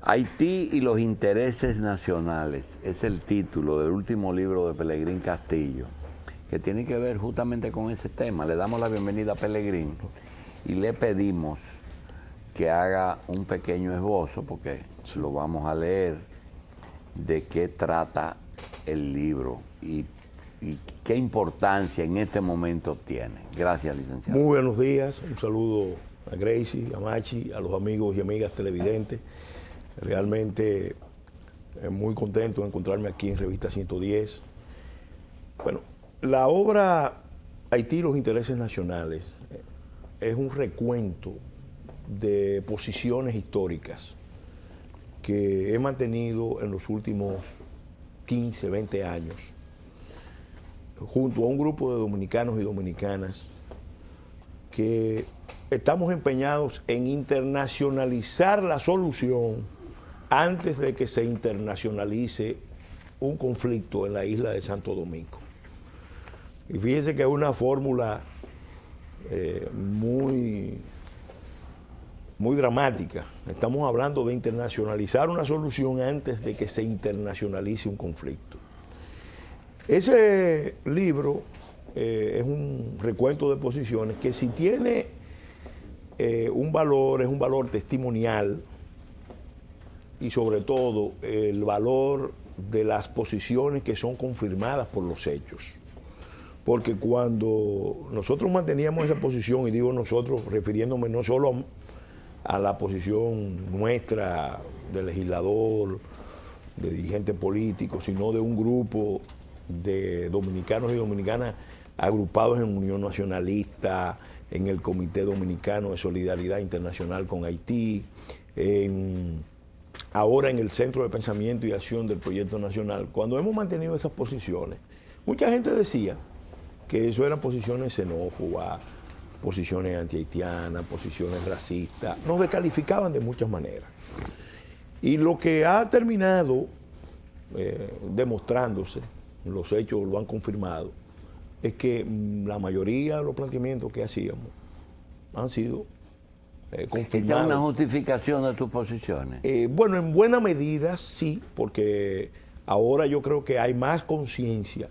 Haití y los intereses nacionales es el título del último libro de Pelegrín Castillo, que tiene que ver justamente con ese tema. Le damos la bienvenida a Pelegrín y le pedimos que haga un pequeño esbozo, porque lo vamos a leer, de qué trata el libro y qué importancia en este momento tiene. Gracias, licenciado. Muy buenos días, un saludo a Gracie, a Machi, a los amigos y amigas televidentes. Realmente muy contento de encontrarme aquí en Revista 110. Bueno, la obra Haití y los intereses nacionales es un recuento de posiciones históricas que he mantenido en los últimos 15, 20 años, junto a un grupo de dominicanos y dominicanas que estamos empeñados en internacionalizar la solución antes de que se internacionalice un conflicto en la isla de Santo Domingo. Y fíjense que es una fórmula muy dramática. Estamos hablando de internacionalizar una solución antes de que se internacionalice un conflicto. Ese libro es un recuento de posiciones que, si tiene un valor, es un valor testimonial, y sobre todo el valor de las posiciones que son confirmadas por los hechos. Porque cuando nosotros manteníamos esa posición, y digo nosotros refiriéndome no solo a la posición nuestra de legislador, de dirigente político, sino de un grupo de dominicanos y dominicanas agrupados en Unión Nacionalista, en el Comité Dominicano de Solidaridad Internacional con Haití, ahora en el Centro de Pensamiento y Acción del Proyecto Nacional. Cuando hemos mantenido esas posiciones, mucha gente decía que eso eran posiciones xenófobas, posiciones antihaitianas, posiciones racistas, nos descalificaban de muchas maneras. Y lo que ha terminado demostrándose, los hechos lo han confirmado, es que la mayoría de los planteamientos que hacíamos han sido confirmados. ¿Esa es una justificación de tus posiciones? Bueno, en buena medida sí, porque ahora yo creo que hay más conciencia,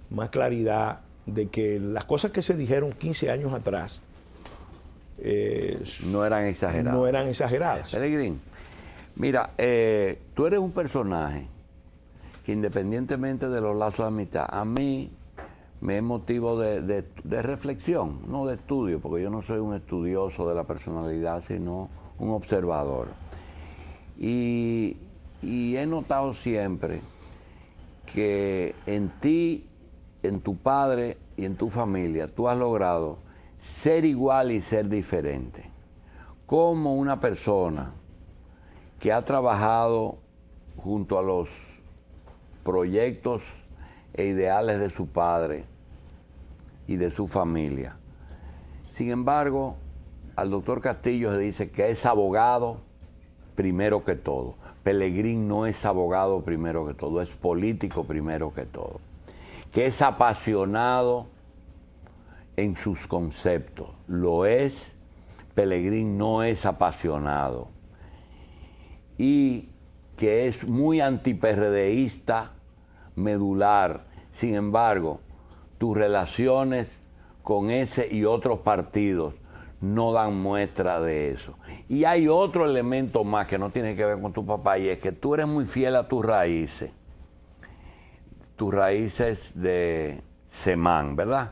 más claridad de que las cosas que se dijeron 15 años atrás no eran exageradas. No eran exageradas. Pelegrín, mira, tú eres un personaje que, independientemente de los lazos de amistad, a mí me es motivo de reflexión, no de estudio, porque yo no soy un estudioso de la personalidad, sino un observador. Y he notado siempre que en ti, en tu padre y en tu familia, tú has logrado ser igual y ser diferente. Como una persona que ha trabajado junto a los proyectos e ideales de su padre y de su familia. Sin embargo, al doctor Castillo se dice que es abogado primero que todo. Pelegrín no es abogado primero que todo, es político primero que todo. Que es apasionado en sus conceptos. Lo es. Pelegrín no es apasionado. Y que es muy antiperredeísta medular. Sin embargo, tus relaciones con ese y otros partidos no dan muestra de eso. Y hay otro elemento más que no tiene que ver con tu papá, y es que tú eres muy fiel a tus raíces de Semán, ¿verdad?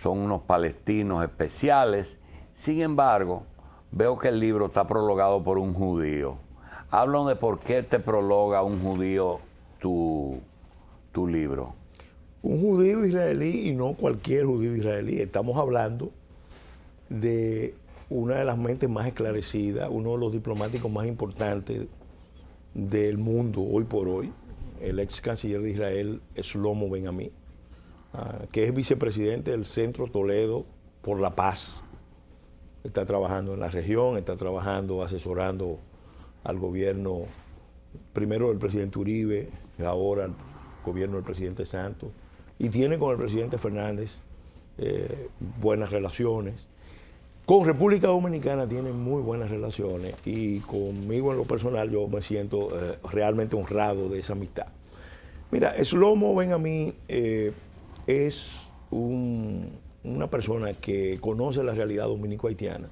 Son unos palestinos especiales. Sin embargo, veo que el libro está prologado por un judío. Háblanos de por qué te prologa un judío tu libro. Un judío israelí, y no cualquier judío israelí. Estamos hablando de una de las mentes más esclarecidas, uno de los diplomáticos más importantes del mundo hoy por hoy, el ex canciller de Israel, Shlomo Ben-Ami, que es vicepresidente del Centro Toledo por la Paz. Está trabajando en la región, está trabajando, asesorando al gobierno, primero del presidente Uribe, y ahora al gobierno del presidente Santos, y tiene con el presidente Fernández buenas relaciones. Con República Dominicana tienen muy buenas relaciones y conmigo en lo personal yo me siento realmente honrado de esa amistad. Mira, Shlomo Ben-Ami es una persona que conoce la realidad dominico-haitiana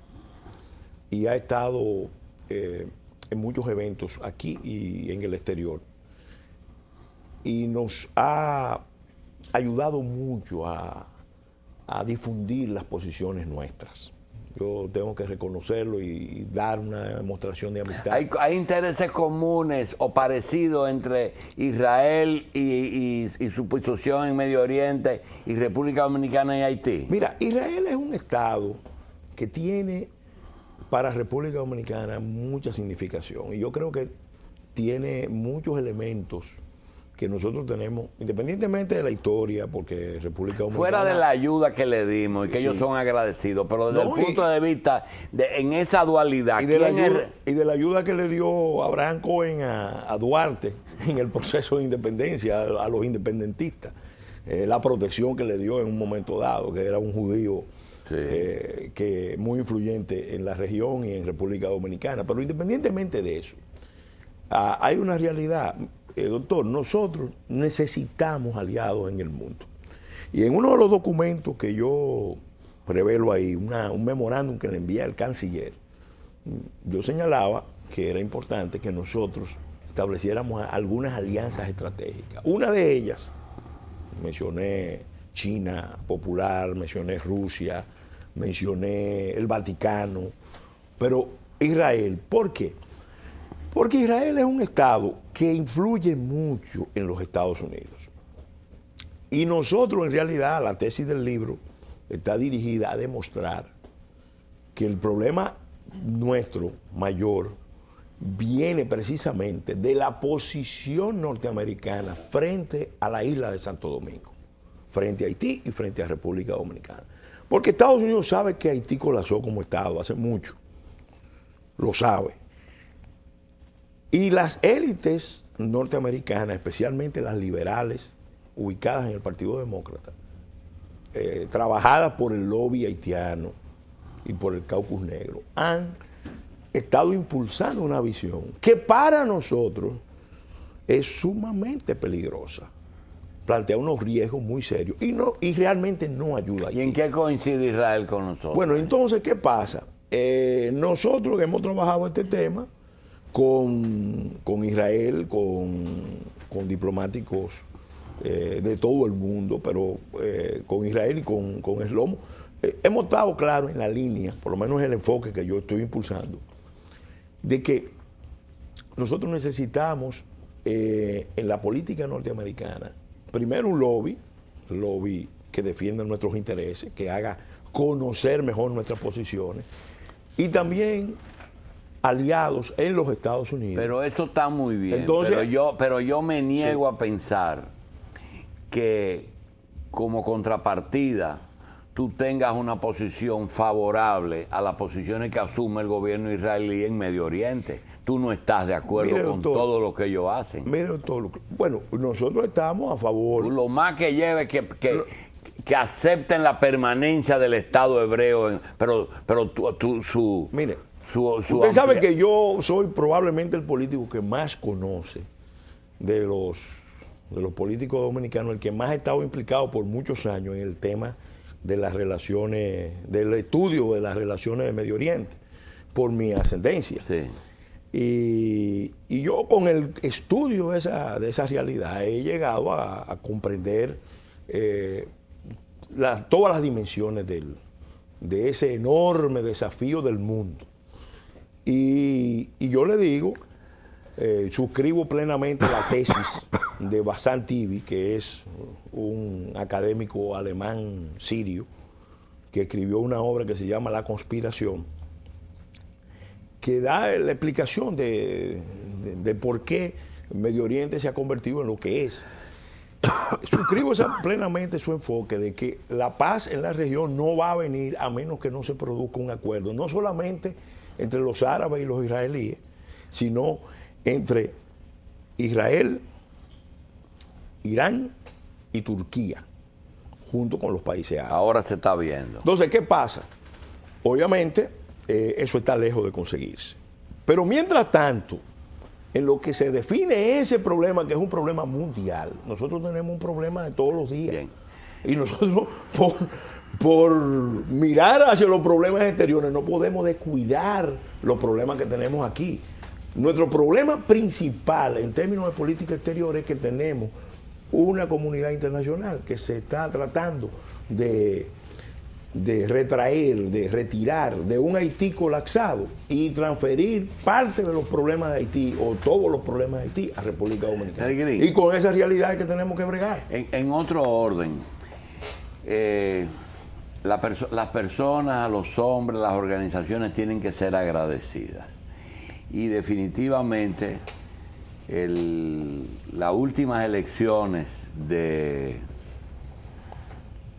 y ha estado en muchos eventos aquí y en el exterior. Y nos ha ayudado mucho a difundir las posiciones nuestras. Yo tengo que reconocerlo y dar una demostración de amistad. ¿Hay intereses comunes o parecidos entre Israel y su posición en Medio Oriente y República Dominicana y Haití? Mira, Israel es un estado que tiene para República Dominicana mucha significación y yo creo que tiene muchos elementos que nosotros tenemos, independientemente de la historia, porque República Dominicana... Fuera de la ayuda que le dimos y que ellos son agradecidos, pero desde el punto de vista, en esa dualidad... Y de la ayuda que le dio Abraham Cohen a Duarte en el proceso de independencia, a los independentistas, la protección que le dio en un momento dado, que era un judío que muy influyente en la región y en República Dominicana. Pero independientemente de eso, hay una realidad... doctor, nosotros necesitamos aliados en el mundo. Y en uno de los documentos que yo revelo ahí, un memorándum que le envía el canciller, yo señalaba que era importante que nosotros estableciéramos algunas alianzas estratégicas. Una de ellas, mencioné China Popular, mencioné Rusia, mencioné el Vaticano, pero Israel, ¿por qué? Porque Israel es un estado que influye mucho en los Estados Unidos. Y nosotros, en realidad, la tesis del libro está dirigida a demostrar que el problema nuestro mayor viene precisamente de la posición norteamericana frente a la isla de Santo Domingo, frente a Haití y frente a República Dominicana. Porque Estados Unidos sabe que Haití colapsó como estado hace mucho, lo sabe. Y las élites norteamericanas, especialmente las liberales, ubicadas en el Partido Demócrata, trabajadas por el lobby haitiano y por el Caucus Negro, han estado impulsando una visión que para nosotros es sumamente peligrosa. Plantea unos riesgos muy serios y realmente no ayuda a Haití. ¿Y en qué coincide Israel con nosotros? Bueno, entonces, ¿qué pasa? Nosotros que hemos trabajado este tema, con Israel, con diplomáticos de todo el mundo, pero con Israel y con Shlomo, hemos estado claros en la línea, por lo menos el enfoque que yo estoy impulsando, de que nosotros necesitamos en la política norteamericana, primero un lobby que defienda nuestros intereses, que haga conocer mejor nuestras posiciones, y también aliados en los Estados Unidos. Pero eso está muy bien. Entonces, pero yo me niego a pensar que como contrapartida tú tengas una posición favorable a las posiciones que asume el gobierno israelí en Medio Oriente. Tú no estás de acuerdo con todo lo que ellos hacen. Mire, doctor, bueno, nosotros estamos a favor. Lo más que lleve que acepten la permanencia del Estado hebreo, pero mire, usted sabe que yo soy probablemente el político que más conoce de los políticos dominicanos, el que más ha estado implicado por muchos años en el tema de las relaciones, del estudio de las relaciones de Medio Oriente, por mi ascendencia. Sí. Y yo con el estudio de esa realidad he llegado a comprender todas las dimensiones de ese enorme desafío del mundo. Y yo le digo, suscribo plenamente la tesis de Bassam Tibi, que es un académico alemán sirio, que escribió una obra que se llama La Conspiración, que da la explicación de por qué Medio Oriente se ha convertido en lo que es. Suscribo plenamente su enfoque de que la paz en la región no va a venir a menos que no se produzca un acuerdo, no solamente entre los árabes y los israelíes, sino entre Israel, Irán y Turquía, junto con los países árabes. Ahora se está viendo. Entonces, ¿qué pasa? Obviamente, eso está lejos de conseguirse. Pero mientras tanto, en lo que se define ese problema, que es un problema mundial, nosotros tenemos un problema de todos los días. Bien. Y nosotros, por mirar hacia los problemas exteriores, no podemos descuidar los problemas que tenemos aquí. Nuestro problema principal en términos de política exterior es que tenemos una comunidad internacional que se está tratando de retraer, de retirar de un Haití colapsado y transferir parte de los problemas de Haití o todos los problemas de Haití a República Dominicana. Y con esa realidad es que tenemos que bregar. En otro orden, las personas, los hombres, las organizaciones tienen que ser agradecidas. Y definitivamente las últimas elecciones de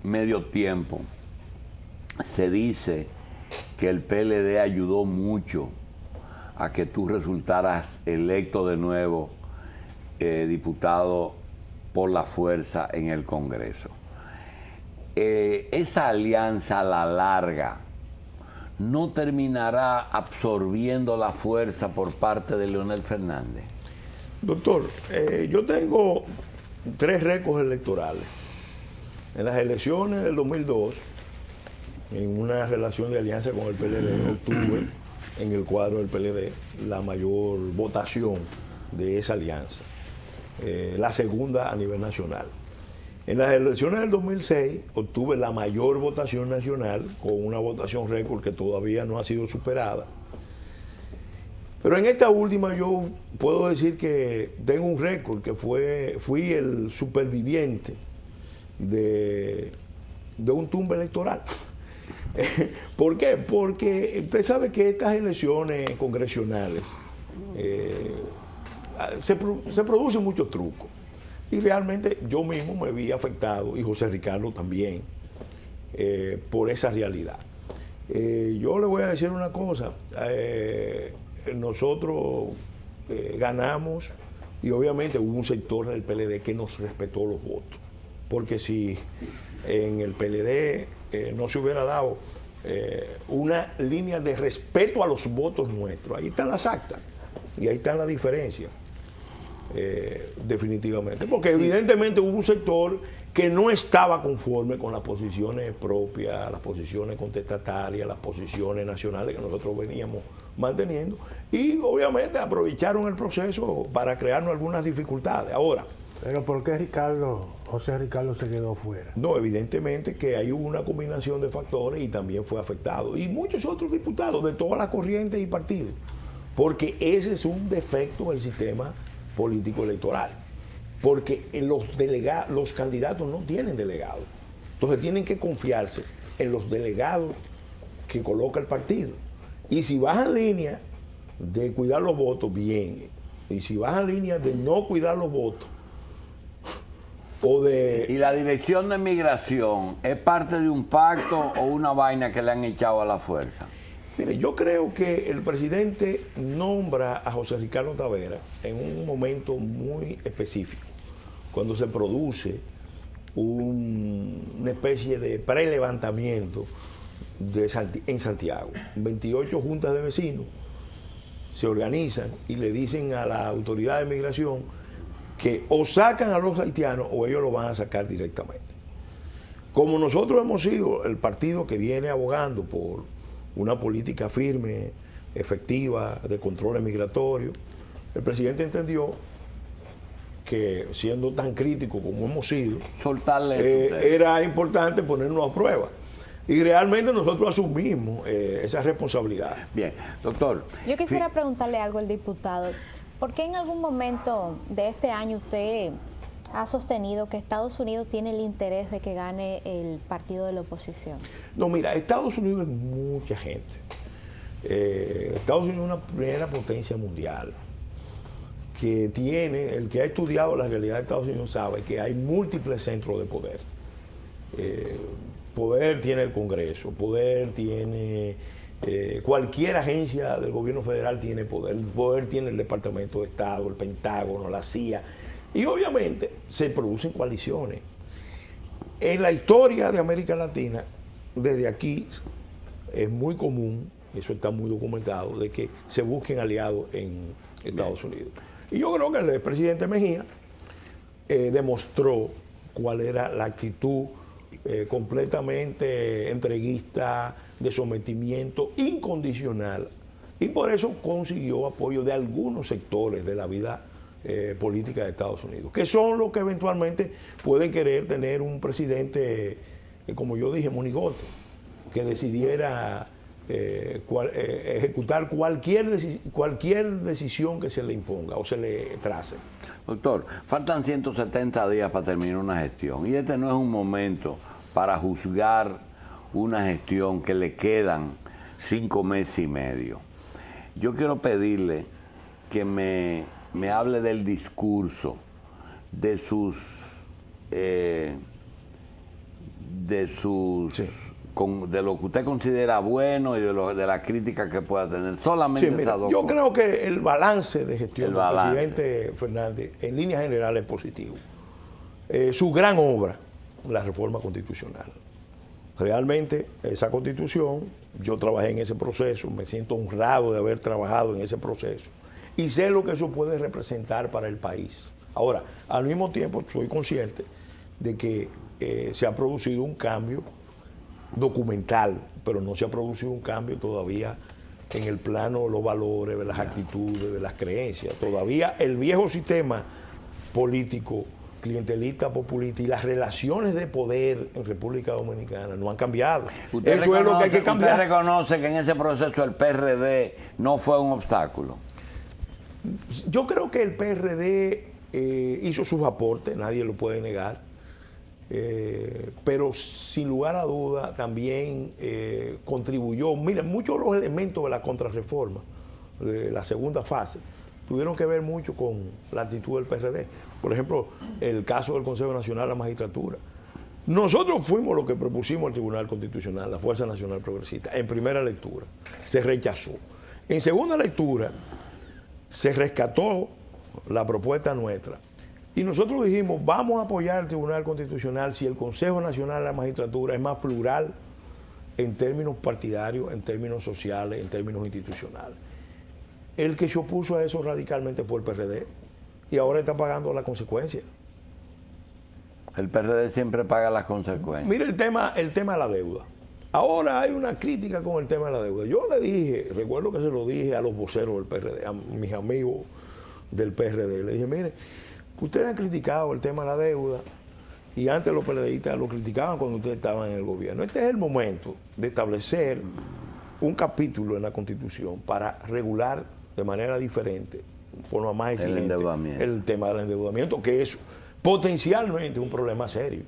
medio tiempo, se dice que el PLD ayudó mucho a que tú resultaras electo de nuevo diputado por la fuerza en el Congreso. Esa alianza a la larga no terminará absorbiendo la fuerza por parte de Leonel Fernández. Doctor, yo tengo 3 récords electorales. En las elecciones del 2002, en una relación de alianza con el PLD, obtuve en el cuadro del PLD la mayor votación de esa alianza, la segunda a nivel nacional. En las elecciones del 2006 obtuve la mayor votación nacional, con una votación récord que todavía no ha sido superada. Pero en esta última yo puedo decir que tengo un récord, que fui el superviviente de un tumbe electoral. ¿Por qué? Porque usted sabe que estas elecciones congresionales se producen muchos trucos. Y realmente yo mismo me vi afectado, y José Ricardo también, por esa realidad. Yo le voy a decir una cosa. Nosotros ganamos, y obviamente hubo un sector del PLD que nos respetó los votos. Porque si en el PLD no se hubiera dado una línea de respeto a los votos nuestros, ahí están las actas y ahí está la diferencia, definitivamente. Porque evidentemente hubo un sector que no estaba conforme con las posiciones propias, las posiciones contestatarias, las posiciones nacionales que nosotros veníamos manteniendo, y obviamente aprovecharon el proceso para crearnos algunas dificultades. Ahora, ¿pero por qué José Ricardo se quedó fuera? No, evidentemente que ahí hubo una combinación de factores y también fue afectado. Y muchos otros diputados de todas las corrientes y partidos. Porque ese es un defecto del sistema político electoral. Porque los candidatos no tienen delegados. Entonces tienen que confiarse en los delegados que coloca el partido. Y si vas en línea de cuidar los votos, bien. Y si vas en línea de no cuidar los votos, ¿y la Dirección de Migración es parte de un pacto o una vaina que le han echado a la fuerza? Mire, yo creo que el presidente nombra a José Ricardo Tavera en un momento muy específico, cuando se produce una especie de prelevantamiento en Santiago. 28 juntas de vecinos se organizan y le dicen a la autoridad de migración que o sacan a los haitianos o ellos lo van a sacar directamente. Como nosotros hemos sido el partido que viene abogando por una política firme, efectiva, de control migratorio, el presidente entendió que, siendo tan crítico como hemos sido, era importante ponernos a prueba. Y realmente nosotros asumimos esa responsabilidad. Bien, doctor. Yo quisiera preguntarle algo al diputado. ¿Por qué en algún momento de este año usted ha sostenido que Estados Unidos tiene el interés de que gane el partido de la oposición? No, mira, Estados Unidos es mucha gente. Estados Unidos es una primera potencia mundial que tiene, el que ha estudiado la realidad de Estados Unidos sabe que hay múltiples centros de poder. Poder tiene el Congreso, poder tiene... cualquier agencia del gobierno federal tiene poder. El poder tiene el Departamento de Estado, el Pentágono, la CIA, y obviamente se producen coaliciones. En la historia de América Latina, desde aquí es muy común, eso está muy documentado, de que se busquen aliados en Estados Unidos. Y yo creo que el presidente Mejía demostró cuál era la actitud completamente entreguista, de sometimiento incondicional, y por eso consiguió apoyo de algunos sectores de la vida política de Estados Unidos, que son los que eventualmente pueden querer tener un presidente, como yo dije, monigote, que decidiera ejecutar cualquier decisión que se le imponga o se le trace. Doctor, faltan 170 días para terminar una gestión y este no es un momento para juzgar una gestión que le quedan 5 meses y medio. Yo quiero pedirle que me hable del discurso, de sus Sí. de lo que usted considera bueno y de la crítica que pueda tener. Solamente Sí, mira, esas dos yo cosas. creo que el balance de gestión El del balance. presidente Fernández, en líneas generales, es positivo. Su gran obra, la reforma constitucional. Realmente, esa constitución, yo trabajé en ese proceso, me siento honrado de haber trabajado en ese proceso y sé lo que eso puede representar para el país. Ahora, al mismo tiempo, soy consciente de que se ha producido un cambio documental, pero no se ha producido un cambio todavía en el plano de los valores, de las actitudes, de las creencias. Todavía el viejo sistema político, clientelista, populista y las relaciones de poder en República Dominicana no han cambiado. Eso es lo que hay que cambiar. ¿Usted reconoce que en ese proceso el PRD no fue un obstáculo? Yo creo que el PRD hizo sus aportes, nadie lo puede negar. Pero sin lugar a duda también contribuyó. Miren, muchos de los elementos de la contrarreforma, de la segunda fase, tuvieron que ver mucho con la actitud del PRD. Por ejemplo, el caso del Consejo Nacional de la Magistratura. Nosotros fuimos los que propusimos al Tribunal Constitucional, la Fuerza Nacional Progresista, en primera lectura. Se rechazó. En segunda lectura, se rescató la propuesta nuestra. Y nosotros dijimos, vamos a apoyar al Tribunal Constitucional si el Consejo Nacional de la Magistratura es más plural en términos partidarios, en términos sociales, en términos institucionales. El que se opuso a eso radicalmente fue el PRD y ahora está pagando las consecuencias. El PRD siempre paga las consecuencias. Mire el tema de la deuda. Ahora hay una crítica con el tema de la deuda. Yo le dije, recuerdo que se lo dije a los voceros del PRD, a mis amigos del PRD, le dije, mire, ustedes han criticado el tema de la deuda y antes los PRDistas lo criticaban cuando ustedes estaban en el gobierno. Este es el momento de establecer un capítulo en la Constitución para regular de manera diferente, de forma más exigente, el tema del endeudamiento, que es potencialmente un problema serio.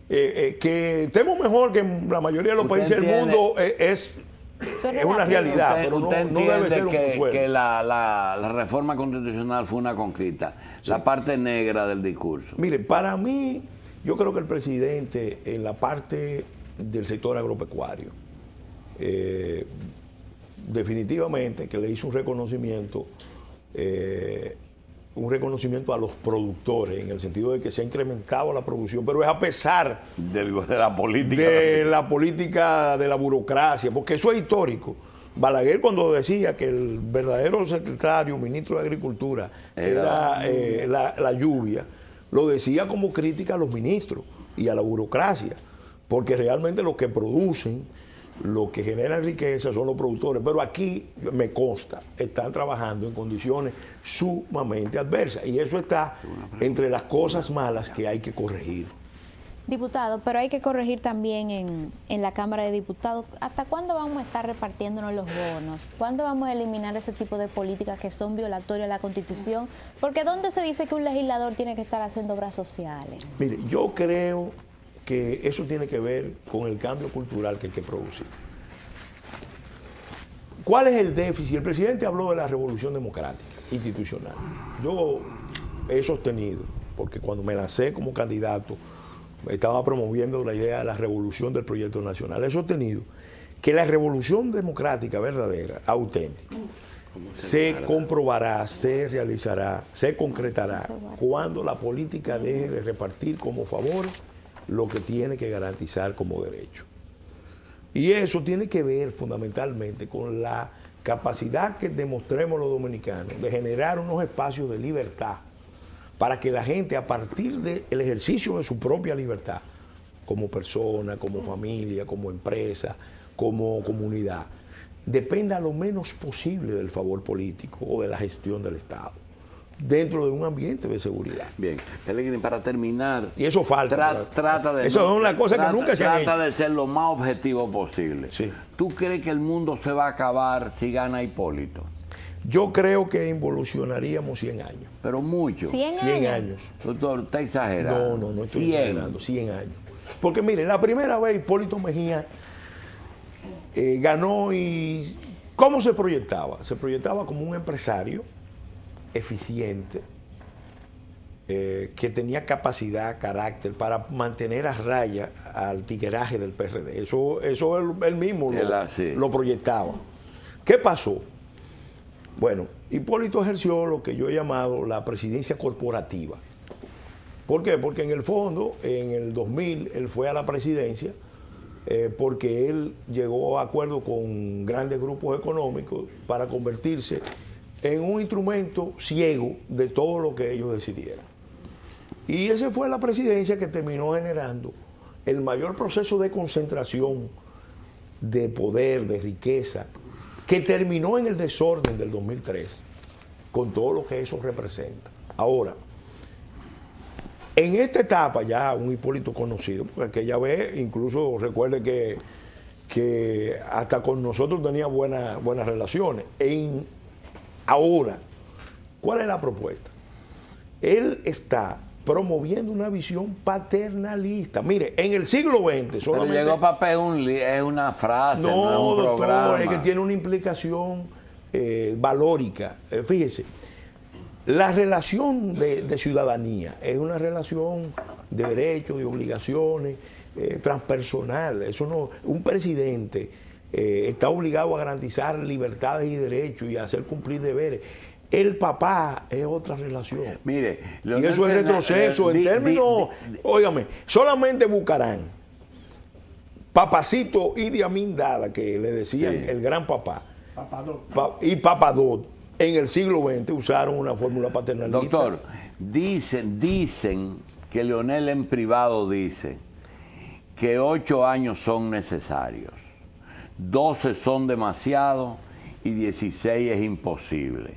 Que estemos mejor que en la mayoría de los países del mundo es una realidad, pero no debe ser un consuelo. Que la reforma constitucional fue una conquista, sí. La parte negra del discurso. Mire, para mí, yo creo que el presidente en la parte del sector agropecuario, definitivamente que le hizo un reconocimiento a los productores, en el sentido de que se ha incrementado la producción, pero es a pesar de la política. De la política, de la burocracia, porque eso es histórico. Balaguer, cuando decía que el verdadero secretario, ministro de Agricultura, era la lluvia, lo decía como crítica a los ministros y a la burocracia, porque realmente los que producen, lo que genera riqueza son los productores, pero aquí me consta, están trabajando en condiciones sumamente adversas y eso está entre las cosas malas que hay que corregir. Diputado, pero hay que corregir también en la Cámara de Diputados. ¿Hasta cuándo vamos a estar repartiéndonos los bonos? ¿Cuándo vamos a eliminar ese tipo de políticas que son violatorias a la Constitución? Porque ¿dónde se dice que un legislador tiene que estar haciendo obras sociales? Mire, yo creo que eso tiene que ver con el cambio cultural que hay que producir. ¿Cuál es el déficit? El presidente habló de la revolución democrática, institucional. Yo he sostenido, porque cuando me lancé como candidato, estaba promoviendo la idea de la revolución del proyecto nacional. He sostenido que la revolución democrática verdadera, auténtica, se comprobará, se realizará, se concretará cuando la política deje de repartir como favores lo que tiene que garantizar como derecho. Y eso tiene que ver fundamentalmente con la capacidad que demostremos los dominicanos de generar unos espacios de libertad para que la gente, a partir del ejercicio de su propia libertad, como persona, como familia, como empresa, como comunidad, dependa lo menos posible del favor político o de la gestión del Estado, dentro de un ambiente de seguridad. Bien, Pellegrini, para terminar, Y eso falta. trata de eso es una cosa que nunca se ha hecho. trata de ser lo más objetivo posible. Sí. ¿Tú crees que el mundo se va a acabar si gana Hipólito? Yo creo que involucionaríamos 100 años. Pero mucho. 100 100 años. años. Doctor, está exagerando. No estoy 100. exagerando, 100 años. Porque mire, la primera vez Hipólito Mejía ganó y... ¿Cómo se proyectaba? Se proyectaba como un empresario eficiente, que tenía capacidad, carácter para mantener a raya al tigueraje del PRD. Eso él mismo lo proyectaba. ¿Qué pasó? Bueno, Hipólito ejerció lo que yo he llamado la presidencia corporativa. ¿Por qué? Porque en el fondo, en el 2000, él fue a la presidencia porque él llegó a acuerdo con grandes grupos económicos para convertirse en un instrumento ciego de todo lo que ellos decidieran. Y esa fue la presidencia que terminó generando el mayor proceso de concentración de poder, de riqueza, que terminó en el desorden del 2003, con todo lo que eso representa. Ahora, en esta etapa ya un Hipólito conocido, porque aquella vez, incluso recuerde que hasta con nosotros tenía buenas relaciones. Ahora, ¿cuál es la propuesta? Él está promoviendo una visión paternalista. Mire, en el siglo XX solamente... Pero llegó papel, es una frase, no es un doctor, programa. es que tiene una implicación valórica. Fíjese, la relación de ciudadanía es una relación de derechos, de obligaciones, transpersonal. Eso no, un presidente está obligado a garantizar libertades y derechos y a hacer cumplir deberes. El papá es otra relación. Mire, y eso es retroceso en términos, óigame, solamente Bucarán, Papacito Idi Amin Dada, que le decían el gran papá, y Papadot, en el siglo XX usaron una fórmula paternalista. Doctor, dicen que Leonel en privado dice que 8 años son necesarios, 12 son demasiado y 16 es imposible.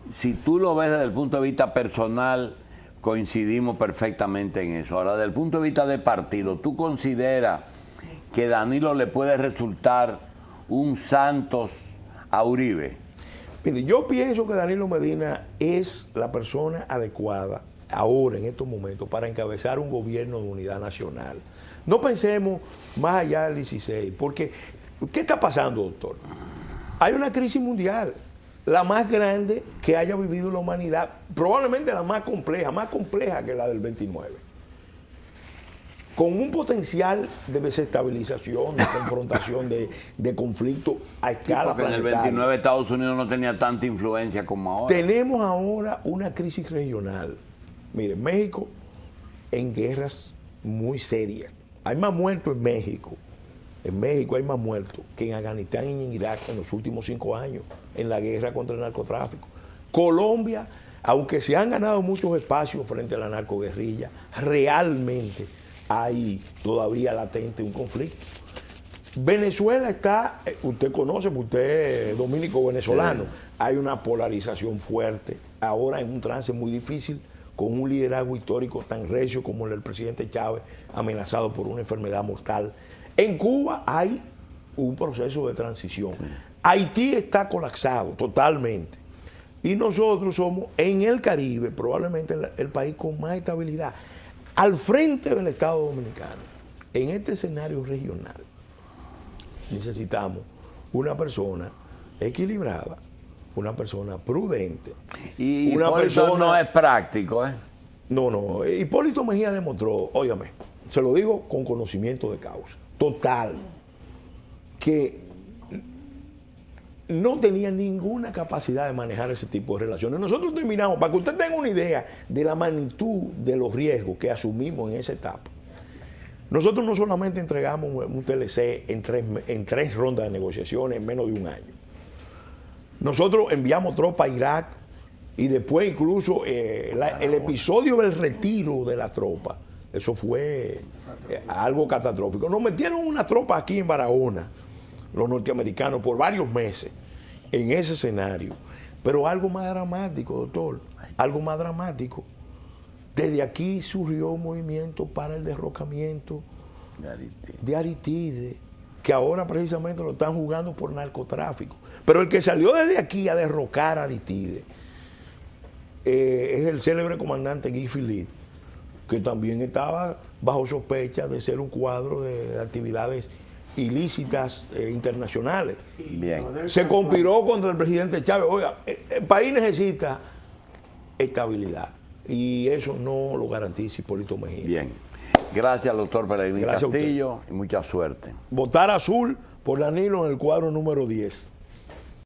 Si tú lo ves desde el punto de vista personal, coincidimos perfectamente en eso. Ahora, desde el punto de vista de partido, ¿tú consideras que Danilo le puede resultar un Santos a Uribe? Mire, yo pienso que Danilo Medina es la persona adecuada ahora, en estos momentos, para encabezar un gobierno de unidad nacional. No pensemos más allá del 16, porque ¿qué está pasando, doctor? Hay una crisis mundial, la más grande que haya vivido la humanidad, probablemente la más compleja que la del 29, con un potencial de desestabilización, de confrontación, de conflicto a escala planetaria. En el 29 Estados Unidos no tenía tanta influencia como ahora. Tenemos ahora una crisis regional. Mire, México en guerras muy serias. Hay más muertos en México. En México hay más muertos que en Afganistán y en Irak en los últimos 5 años en la guerra contra el narcotráfico. Colombia, aunque se han ganado muchos espacios frente a la narcoguerrilla, realmente hay todavía latente un conflicto. Venezuela está, usted conoce, porque usted es dominico venezolano, hay una polarización fuerte, ahora en un trance muy difícil, con un liderazgo histórico tan recio como el del presidente Chávez, amenazado por una enfermedad mortal. En Cuba hay un proceso de transición. Haití está colapsado totalmente. Y nosotros somos, en el Caribe, probablemente el país con más estabilidad. Al frente del Estado Dominicano, en este escenario regional, necesitamos una persona equilibrada, una persona prudente. Y una Hipólito no es práctico, ¿eh? No. Hipólito Mejía demostró, óigame, se lo digo con conocimiento de causa, total, que no tenía ninguna capacidad de manejar ese tipo de relaciones. Nosotros terminamos, para que usted tenga una idea de la magnitud de los riesgos que asumimos en esa etapa, Nosotros no solamente entregamos un TLC en tres rondas de negociaciones en menos de un año. Nosotros enviamos tropa a Irak y después incluso el episodio del retiro de la tropa, eso fue algo catastrófico. Nos metieron una tropa aquí en Barahona, los norteamericanos, por varios meses en ese escenario. Pero algo más dramático, doctor, algo más dramático. Desde aquí surgió un movimiento para el derrocamiento de Aritide, que ahora precisamente lo están jugando por narcotráfico. Pero el que salió desde aquí a derrocar a Aritide es el célebre comandante Guy Philippe, que también estaba bajo sospecha de ser un cuadro de actividades ilícitas internacionales. Bien. Se conspiró contra el presidente Chávez. Oiga, el país necesita estabilidad y eso no lo garantiza Hipólito Mejía. Bien. Gracias, doctor Peregrín Gracias Castillo, y mucha suerte. Votar azul por Danilo en el cuadro número 10.